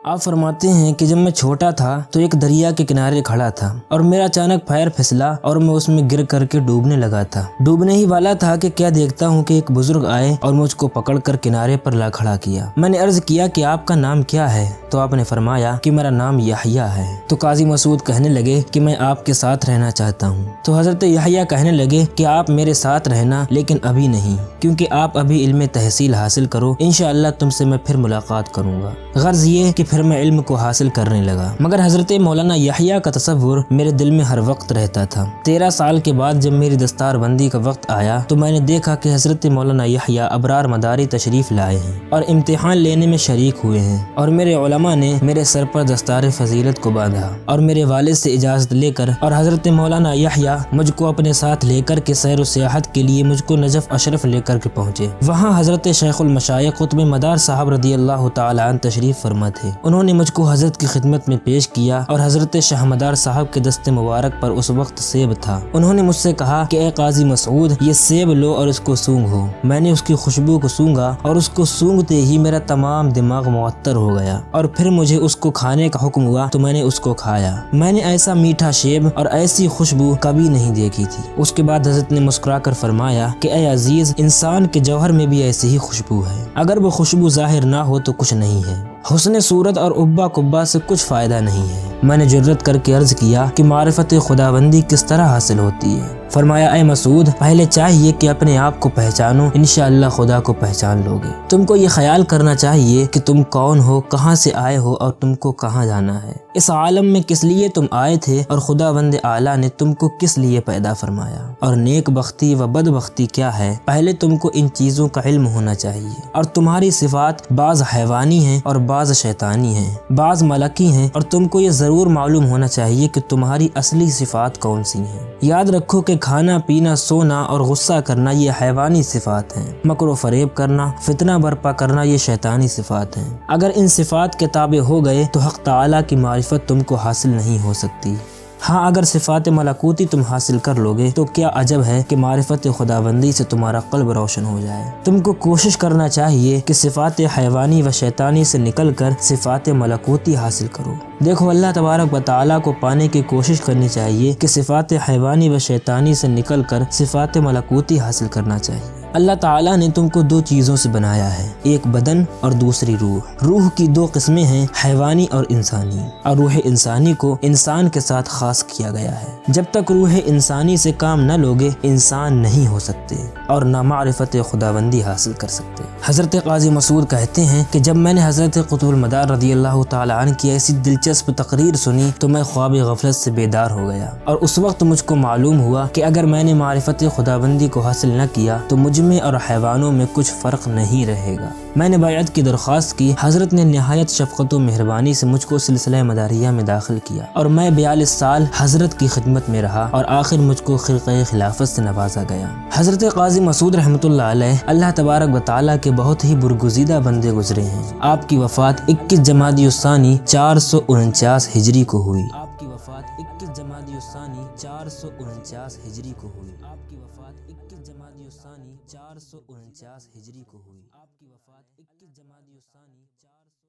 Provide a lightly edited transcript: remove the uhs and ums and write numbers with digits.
آپ فرماتے ہیں کہ جب میں چھوٹا تھا تو ایک دریا کے کنارے کھڑا تھا اور میرا اچانک پیر پھسلا اور میں اس میں گر کر کے ڈوبنے لگا تھا۔ ڈوبنے ہی والا تھا کہ کیا دیکھتا ہوں کہ ایک بزرگ آئے اور مجھ کو پکڑ کر کنارے پر لا کھڑا کیا۔ میں نے عرض کیا کہ آپ کا نام کیا ہے؟ تو آپ نے فرمایا کہ میرا نام یحییٰ ہے۔ تو قاضی مسعود کہنے لگے کہ میں آپ کے ساتھ رہنا چاہتا ہوں۔ تو حضرت یحییٰ کہنے لگے کہ آپ میرے ساتھ رہنا، لیکن ابھی نہیں، کیونکہ آپ ابھی علم تحصیل حاصل کرو، انشاءاللہ تم سے میں پھر ملاقات کروں گا۔ غرض یہ کہ پھر میں علم کو حاصل کرنے لگا، مگر حضرت مولانا یحییٰ کا تصور میرے دل میں ہر وقت رہتا تھا۔ 13 سال کے بعد جب میری دستار بندی کا وقت آیا تو میں نے دیکھا کہ حضرت مولانا یحییٰ ابرار مداری تشریف لائے ہیں اور امتحان لینے میں شریک ہوئے ہیں، اور میرے علماء نے میرے سر پر دستار فضیلت کو باندھا اور میرے والد سے اجازت لے کر اور حضرت مولانا یحییٰ مجھ کو اپنے ساتھ لے کر کے سیر و سیاحت کے لیے مجھ کو نجف اشرف لے کر کے پہنچے۔ وہاں حضرت شیخ المشائخ قطب مدار صاحب رضی اللہ تعالی عنہ تشریف فرما تھے۔ انہوں نے مجھ کو حضرت کی خدمت میں پیش کیا اور حضرت شاہ مدار صاحب کے دست مبارک پر اس وقت سیب تھا۔ انہوں نے مجھ سے کہا کہ اے قاضی مسعود، یہ سیب لو اور اس کو سونگھو۔ میں نے اس کی خوشبو کو سونگھا اور اس کو سونگھتے ہی میرا تمام دماغ معطر ہو گیا اور پھر مجھے اس کو کھانے کا حکم ہوا تو میں نے اس کو کھایا۔ میں نے ایسا میٹھا سیب اور ایسی خوشبو کبھی نہیں دیکھی تھی۔ اس کے بعد حضرت نے مسکرا کر فرمایا کہ اے عزیز، انسان کے جوہر میں بھی ایسی ہی خوشبو ہے، اگر وہ خوشبو ظاہر نہ ہو تو کچھ نہیں ہے۔ حسن صورت اور عبا قبا سے کچھ فائدہ نہیں ہے۔ میں نے جرأت کر کے عرض کیا کہ معرفت خداوندی کس طرح حاصل ہوتی ہے؟ فرمایا اے مسعود، پہلے چاہیے کہ اپنے آپ کو پہچانو، انشاءاللہ خدا کو پہچان لوگے۔ تم کو یہ خیال کرنا چاہیے کہ تم کون ہو، کہاں سے آئے ہو اور تم کو کہاں جانا ہے، اس عالم میں کس لیے تم آئے تھے اور خداوند اعلیٰ نے تم کو کس لیے پیدا فرمایا، اور نیک بختی و بد بختی کیا ہے، پہلے تم کو ان چیزوں کا علم ہونا چاہیے۔ اور تمہاری صفات بعض حیوانی ہیں اور بعض شیطانی ہیں، بعض ملکی ہیں، اور تم کو یہ ضرور معلوم ہونا چاہیے کہ تمہاری اصلی صفات کون سی ہیں۔ یاد رکھو کہ کھانا پینا، سونا اور غصہ کرنا یہ حیوانی صفات ہیں، مکر و فریب کرنا، فتنہ برپا کرنا یہ شیطانی صفات ہیں۔ اگر ان صفات کے تابع ہو گئے تو حق تعالیٰ کی معرفت تم کو حاصل نہیں ہو سکتی۔ ہاں، اگر صفات ملکوتی تم حاصل کر لوگے تو کیا عجب ہے کہ معرفت خداوندی سے تمہارا قلب روشن ہو جائے۔ تم کو کوشش کرنا چاہیے کہ صفات حیوانی و شیطانی سے نکل کر صفات ملکوتی حاصل کرو۔ دیکھو، اللہ تبارک و تعالیٰ کو پانے کی کوشش کرنی چاہیے کہ صفات حیوانی و شیطانی سے نکل کر صفات ملکوتی حاصل کرنا چاہیے۔ اللہ تعالیٰ نے تم کو 2 چیزوں سے بنایا ہے، ایک بدن اور دوسری روح۔ روح کی 2 قسمیں ہیں، حیوانی اور انسانی، اور روح انسانی کو انسان کے ساتھ خاص کیا گیا ہے۔ جب تک روح انسانی سے کام نہ لوگے، انسان نہیں ہو سکتے اور نہ معرفت خداوندی حاصل کر سکتے۔ حضرت قاضی مسعود کہتے ہیں کہ جب میں نے حضرت قطب المدار رضی اللہ تعالی عنہ کی ایسی دلچسپ تقریر سنی تو میں خواب غفلت سے بیدار ہو گیا، اور اس وقت مجھ کو معلوم ہوا کہ اگر میں نے معرفت خداوندی کو حاصل نہ کیا تو مجھ میں اور حیوانوں میں کچھ فرق نہیں رہے گا۔ میں نے بیعت کی درخواست کی۔ حضرت نے نہایت شفقت و مہربانی سے مجھ کو سلسلہ مداریہ میں داخل کیا اور میں 42 سال حضرت کی خدمت میں رہا اور آخر مجھ کو خرقہ خلافت سے نوازا گیا۔ حضرت قاضی مسعود رحمۃ اللہ علیہ اللہ تبارک و تعالیٰ کے بہت ہی برگزیدہ بندے گزرے ہیں۔ آپ کی وفات 21 جمادی الثانی 449 ہجری کو ہوئی۔ آپ کی وفات 21 جمادی الثانی 449 ہجری کو ہوئی۔ آپ کی وفات 21 جمادی الثانی 449 ہجری کو ہوئی۔ آپ کی وفات 21 جمادی الثانی 400